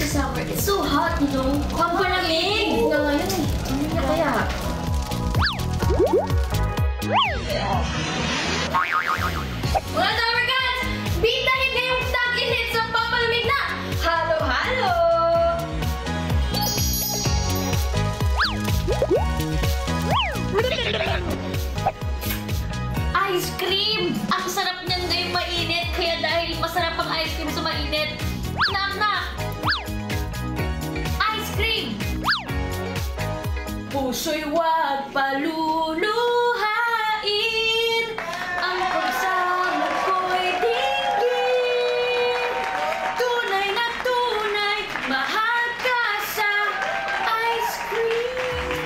sa summer. It's so hot, you know? Pampalamig! Na ngayon eh. Ano na kaya? Mga Damergans! Bitahin ngayong tag-init sa pampalamig na halo-halo! Ice cream! Ang sarap niyan ngayong mainit, kaya dahil masarap ang ice cream sa mainit, nak-nak! Ice cream! Puso'y huwag paluluhain, ang pagsama ko'y dinggin. Tunay na tunay, mahal ka sa ice cream.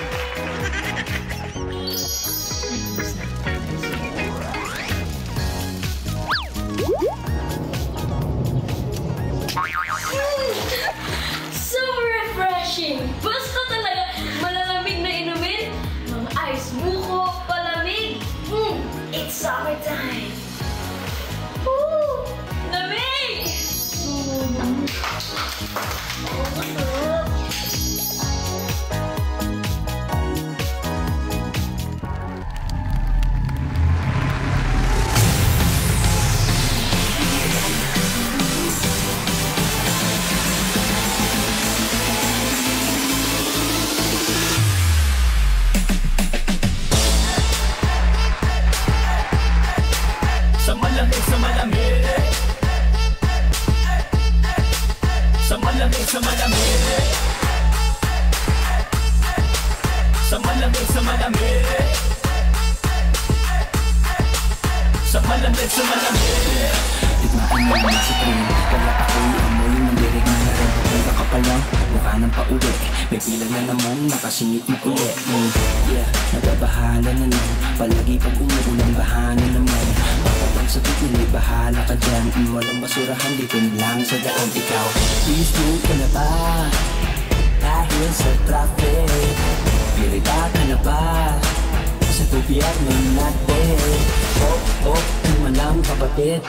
So refreshing! Basta talaga malalamig na inumin. Mga ice buko, palamig. It's summertime. Woo! Lamig! Sa malamig, sa malamig. Sa malamig, sa malamig. Sa malamig, sa malamig. Sa malamig, sa malamig. Tigmaan mo naman si Trin, kaya ako'y amoy mandirig na na rin. Punta ka pa lang, mukha nang pauwi. May pila na naman, nakasingit na ulit. Yeah, nagbabahala na lang. Palagi pag umuulan, bahana naman. Papabang sa tutuli, bahala ka dyan. Walang basurahan, dito lang sa daan. Ikaw, please move ka na ba? Dahil sa traffic, pirita ka na ba? Sa gobyerno natin. Kalma lang kapatid.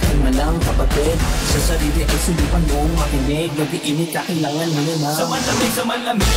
Kalma lang kapatid. Sa sarili ay sulupan mong makinig. Nag-iinit ka, kailangan mo na. Sa malamig, sa malamig.